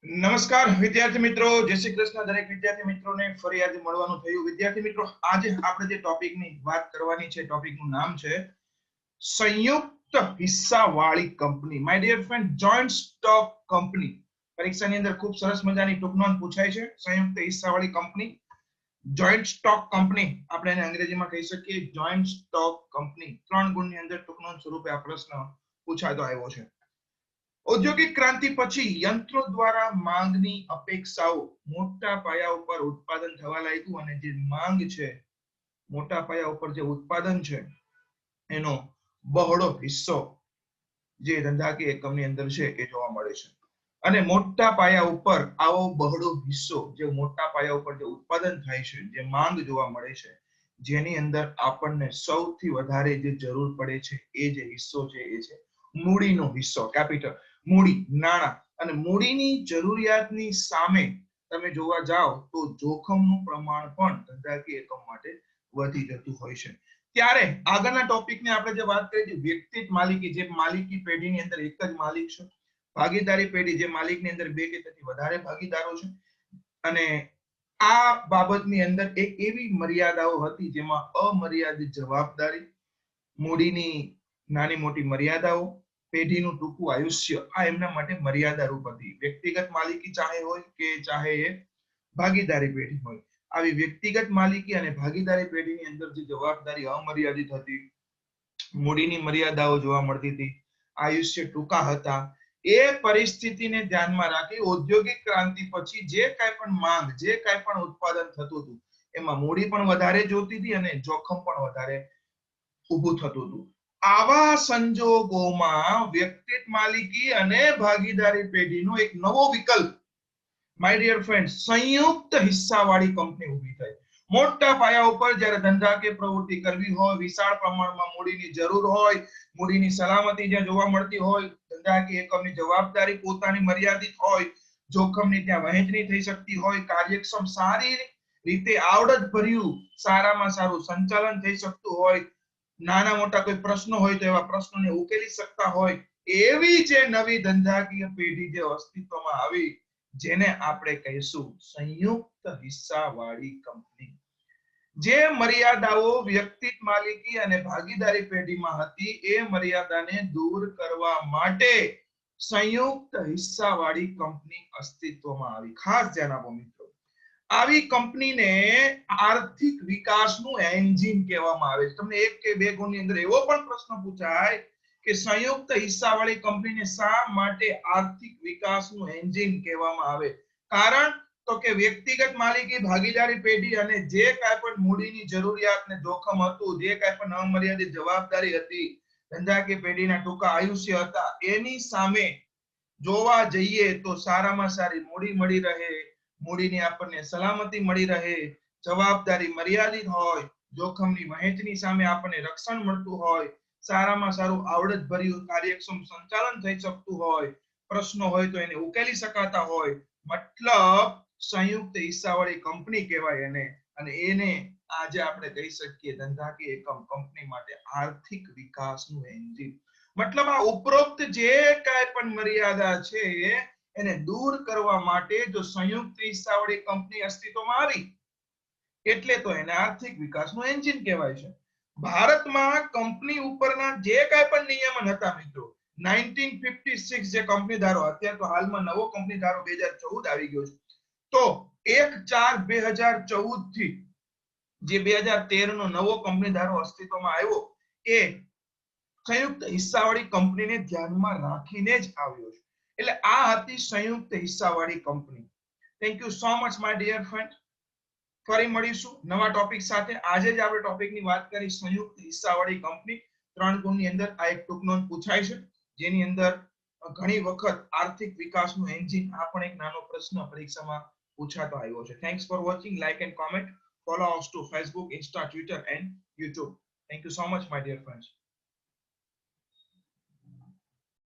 નમસ્કાર વિદ્યાર્થી મિત્રો, જય શ્રી કૃષ્ણ દરેક વિદ્યાર્થી મિત્રોને ફરી આજે મળવાનું થયું. વિદ્યાર્થી મિત્રો, આજે આપણે જે ટોપિકની વાત કરવાની છે, ટોપિકનું નામ છે સંયુક્ત હિસ્સાવાળી company. My dear friend, joint stock company. પરીક્ષાની અંદર ખૂબ સરસ મજાની ટૂંકનોંધ પૂછાય છે. સંયુક્ત હિસ્સાવાળી કંપની, જોઈન્ટ સ્ટોક કંપની, આપણે એને અંગ્રેજીમાં કહી શકીએ જોઈન્ટ સ્ટોક કંપની. 3 ગુણની અંદર ટૂંકનોંધ સ્વરૂપે આ પ્રશ્ન પૂછાતો આવ્યો છે. ઔદ્યોગિક ક્રાંતિ પછી યંત્રો દ્વારા માંગની અપેક્ષાઓ મોટા પાયા ઉપર ઉત્પાદન થવા લાગ્યું અને જે માંગ છે, મોટા પાયા ઉપર જે ઉત્પાદન છે એનો બહોળો હિસ્સો જે ધંધાકીય એકમની અંદર છે એ જોવા મળે છે. અને મોટા પાયા ઉપર આવો બહોળો હિસ્સો, જે મોટા પાયા ઉપર જે ઉત્પાદન થાય છે, જે માંગ જોવા મળે છે, જેની અંદર આપણને સૌથી વધારે જે જરૂર પડે છે એ જે હિસ્સો છે એ છે મૂડીનો હિસ્સો, કેપિટલ. મૂડી, નાણાં. અને મૂડીની જરૂરિયાતની સામે તમે જોવા જાઓ તો જોખમનું પ્રમાણ પણ ધંધાકીય એકમ માટે વધી જતું હોય છે. ત્યારે આગળના ટોપિકને આપણે જે વાત કરી હતી વ્યક્તિગત માલિકી, જે માલિકી પેઢીની અંદર એક જ માલિક છે. ભાગીદારી પેઢી, જે માલિકની અંદર બે કે તેથી વધારે ભાગીદારો છે. અને આ બાબતની અંદર એક એવી મર્યાદાઓ હતી જેમાં અમર્યાદિત જવાબદારી, મૂડીની નાની મોટી મર્યાદાઓ, પેઢીનું ટૂંકું આયુષ્ય, આ એમના માટે મર્યાદારૂપ હતી. વ્યક્તિગત માલિકી ચાહે હોય કે ચાહે એ ભાગીદારી પેઢી હોય, આવી વ્યક્તિગત માલિકી અને ભાગીદારી પેઢીની અંદર જે જવાબદારી અમર્યાદિત હતી, મૂડીની મર્યાદાઓ જોવા મળતી હતી, આયુષ્ય ટૂંકા હતા, એ પરિસ્થિતિને ધ્યાનમાં રાખી ઔદ્યોગિક ક્રાંતિ પછી જે કાંઈ પણ માંગ, જે કાંઈ પણ ઉત્પાદન થતું હતું એમાં મૂડી પણ વધારે જોતી હતી અને જોખમ પણ વધારે ઊભું થતું હતું. આવા સંજોગોમાં વ્યક્તિગત માલિકી અને ભાગીદારી પેઢીનો એક નવો વિકલ્પ, માય ડિયર ફ્રેન્ડ, સંયુક્ત હિસ્સાવાળી કંપની ઊભી થઈ. મોટા પાયા ઉપર જ્યારે ધંધાકીય પ્રવૃત્તિ કરવી હોય, વિશાળ પ્રમાણમાં મૂડીની જરૂર હોય, મૂડીની સલામતી જ્યાં જોવા મળતી હોય, ધંધાકીય એકમની જવાબદારી પોતાની મર્યાદિત હોય, જોખમની ત્યાં વહેંચણી થઈ શકતી હોય, કાર્યક્ષમ સારી રીતે આવડત ભર્યું સારામાં સારું સંચાલન થઈ શકતું હોય, નાના મોટા કોઈ પ્રશ્નો હોય તો એવા પ્રશ્નોને ઉકેલી શકતા હોય, એવી જે નવી ધંધાકીય પેઢી જે અસ્તિત્વમાં આવી, જેને આપણે કહીશું સંયુક્ત હિસ્સાવાળી કંપની. જે મર્યાદાઓ વ્યક્તિગત માલિકી અને ભાગીદારી પેઢીમાં હતી એ મર્યાદાને દૂર કરવા માટે સંયુક્ત હિસ્સાવાળી કંપની અસ્તિત્વમાં આવી. ખાસ ધ્યાન આપો મિત્રો, આવી કંપનીને આર્થિક વિકાસનું એન્જિન કહેવામાં આવે છે. તમને એક કે બે ગુણની અંદર એવો પણ પ્રશ્ન પૂછાય કે સંયુક્ત હિસ્સાવાળી કંપનીને શા માટે આર્થિક વિકાસનું એન્જિન કહેવામાં આવે? કારણ તો કે વ્યક્તિગત માલિકી, ભાગીદારી પેઢી અને જે કાંઈ પણ મૂડીની જરૂરિયાત ને જોખમ હતું, જે કાંઈ પણ અમર્યાદિત જવાબદારી હતી, ધંધાકીય પેઢીના ટૂંકા આયુષ્ય હતા, એની સામે જોવા જઈએ તો સારામાં સારી મૂડી મળી રહે, મૂડીની આપણને સલામતી મળી રહે, જવાબદારી મર્યાદિત હોય, જોખમની વહેંચણી સામે આપણને રક્ષણ મળતું હોય, સારામાં સારું આવડત ભર્યું કાર્યક્ષમ સંચાલન થઈ શકતું હોય, પ્રશ્નો હોય તો એને ઉકેલી શકાતા હોય, મતલબ સંયુક્ત હિસ્સાવાળી કંપની કહેવાય એને. અને એને આજે આપણે કહી શકીએ ધંધાકીય એકમ, કંપની માટે આર્થિક વિકાસનું એન્જિન. મતલબ આ ઉપરોક્ત જે કાંઈ પણ મર્યાદા છે એને દૂર કરવા માટે જો સંયુક્ત હિસ્સાવાળી કંપની અસ્તિત્વમાં આવી એટલે તો એને આર્થિક વિકાસનું એન્જિન કહેવાય છે. ભારતમાં કંપની ઉપરના જે કાંઈ પણ નિયમન હતા મિત્રો, 1956 જે કંપની ધારો, અત્યારે તો હાલમાં નવો કંપની ધારો 2014 આવી ગયો છે, તો 1/4/2014 થી જે 2013 નો નવો કંપની ધારો અસ્તિત્વમાં આવ્યો એ સંયુક્ત હિસ્સાવાળી કંપનીને ધ્યાનમાં રાખીને જ આવ્યો છે. એટલે આ હતી સંયુક્ત હિસ્સાવાળી company. Thank you so much my dear friend. ફરી મળીશું નવા ટોપિક સાથે. આજે જ આપણે ટોપિકની વાત કરી સંયુક્ત હિસ્સાવાળી કંપની. 3 ગુણની અંદર આ એક ટૂંકનોંધ પૂછાય છે, જેની અંદર ઘણી વખત આર્થિક વિકાસનું એન્જિન આ પણ એક નાનો પ્રશ્ન પરીક્ષામાં પૂછાતો આવ્યો છે. Thanks for watching. Like and comment. Follow us to Facebook, Insta, Twitter and YouTube. Thank you so much, my dear friends.